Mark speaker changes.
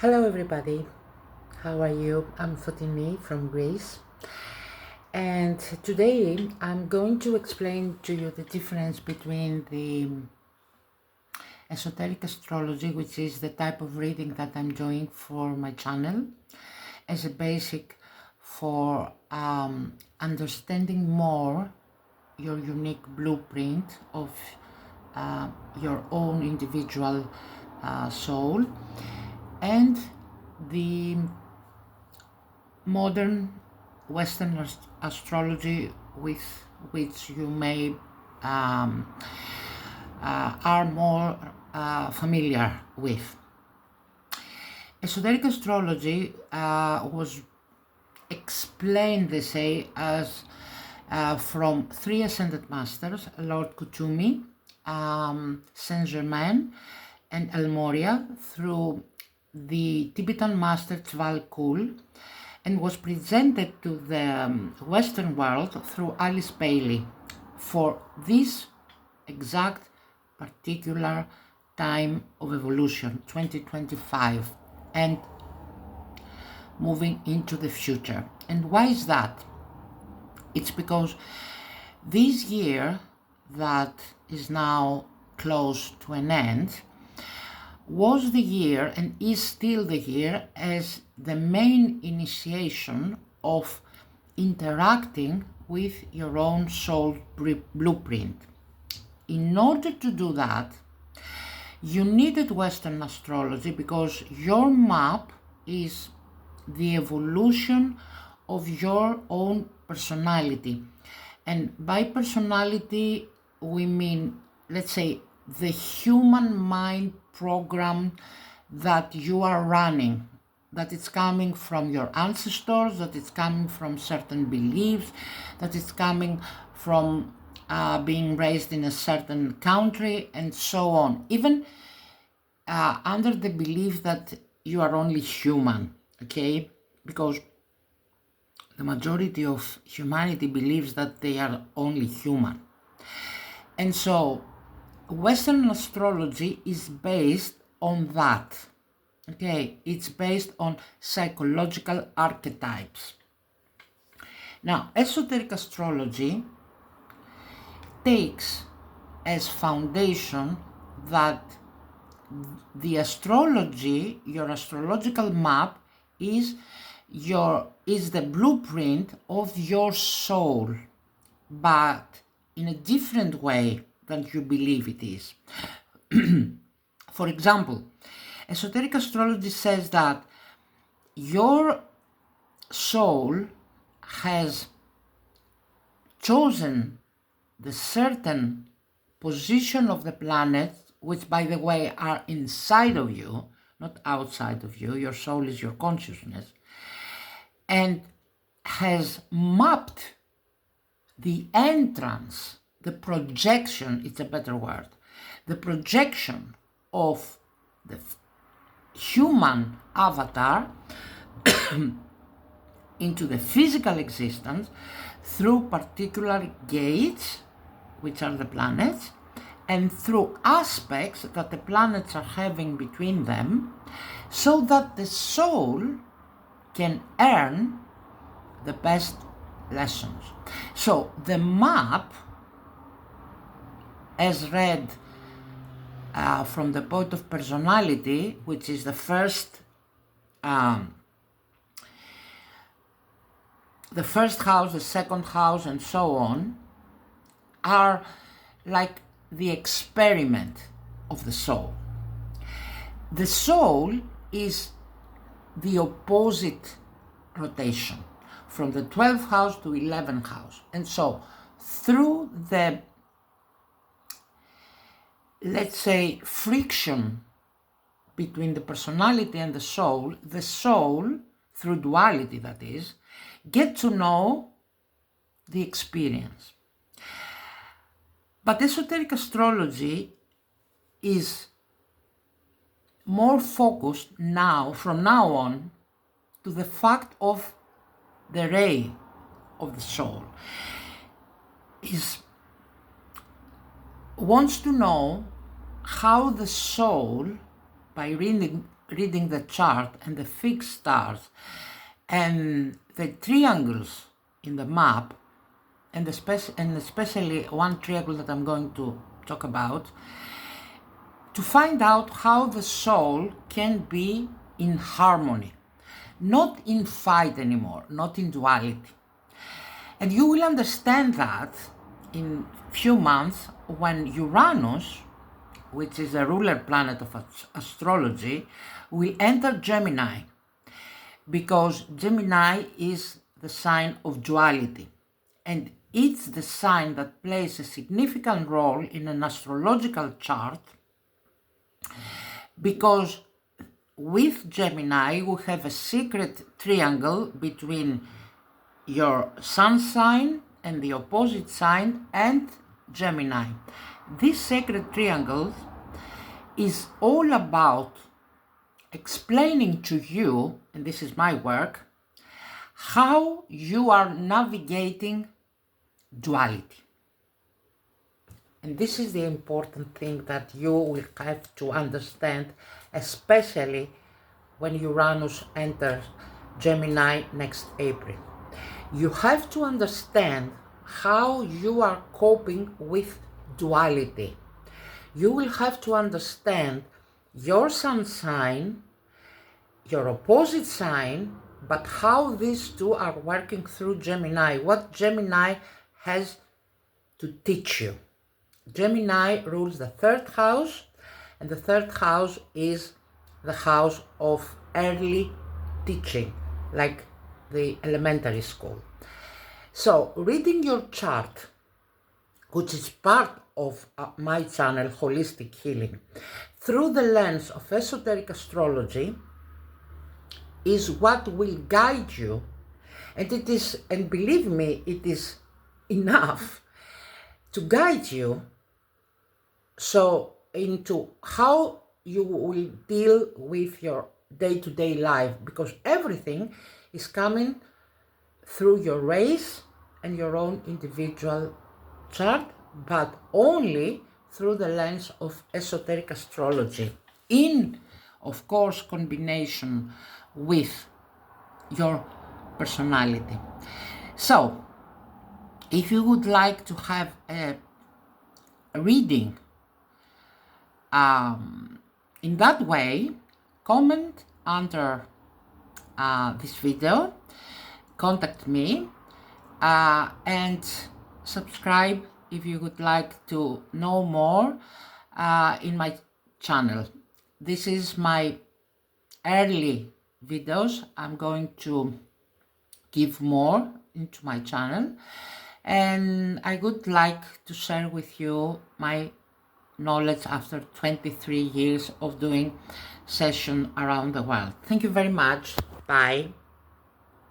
Speaker 1: Hello everybody, how are you? I'm Fotini from Greece, and today I'm going to explain to you the difference between the esoteric astrology, which is the type of reading that I'm doing for my channel, as a basic for understanding more your unique blueprint of your own individual soul, and the modern Western astrology with which you may are more familiar with. Esoteric astrology was explained, they say, as from three ascended masters, Lord Kuthumi, Saint Germain, and Almoria, through the Tibetan master WH-OWL, and was presented to the Western world through Alice Bailey for this exact particular time of evolution, 2025, and moving into the future. And why is that? It's because this year that is now close to an end was the year, and is still the year, as the main initiation of interacting with your own soul blueprint. In order to do that, you needed Western astrology because your map is the evolution of your own personality. And by personality, we mean, let's say, the human mind program that you are running, that it's coming from your ancestors, that it's coming from certain beliefs, that it's coming from being raised in a certain country, and so on. Even under the belief that you are only human, okay? Because the majority of humanity believes that they are only human. And so Western astrology is based on that, okay? It's based on psychological archetypes. Now, esoteric astrology takes as foundation that the astrology, your astrological map, is the blueprint of your soul, but in a different way than you believe it is. For example, esoteric astrology says that your soul has chosen the certain position of the planets, which, by the way, are inside of you, not outside of you. Your soul is your consciousness, and has mapped the entrance, the projection, it's a better word, the projection of the human avatar into the physical existence through particular gates, which are the planets, and through aspects that the planets are having between them, so that the soul can earn the best lessons. So the map, as read from the point of personality, which is the first house, the second house, and so on, are like the experiment of the soul. The soul is the opposite rotation from the 12th house to 11th house. And so through the, let's say, friction between the personality and the soul, through duality that is, get to know the experience. But esoteric astrology is more focused now, from now on, to the fact of the ray of the soul. Wants to know how the soul, by reading reading the chart and the fixed stars and the triangles in the map, and especially one triangle that I'm going to talk about, to find out how the soul can be in harmony, not in fight anymore, not in duality. And you will understand that in few months when Uranus, which is a ruler planet of astrology, will enter Gemini, because Gemini is the sign of duality, and it's the sign that plays a significant role in an astrological chart, because with Gemini we have a secret triangle between your sun sign and the opposite sign and Gemini. This sacred triangle is all about explaining to you, and this is my work, how you are navigating duality. And this is the important thing that you will have to understand, especially when Uranus enters Gemini next April. You have to understand how you are coping with duality. You will have to understand your sun sign, your opposite sign, but how these two are working through Gemini, what Gemini has to teach you. Gemini rules the third house, and the third house is the house of early teaching, like the elementary school. So reading your chart, which is part of my channel Holistic Healing, through the lens of esoteric astrology, is what will guide you, and it is, and believe me, it is enough to guide you so into how you will deal with your day-to-day life, because everything is coming through your race and your own individual chart, but only through the lens of esoteric astrology, in, of course, combination with your personality. So, if you would like to have a reading in that way, comment under this video, contact me, and subscribe if you would like to know more in my channel. This is my early videos. I'm going to give more into my channel, and I would like to share with you my knowledge after 23 years of doing sessions around the world. Thank you very much. Bye.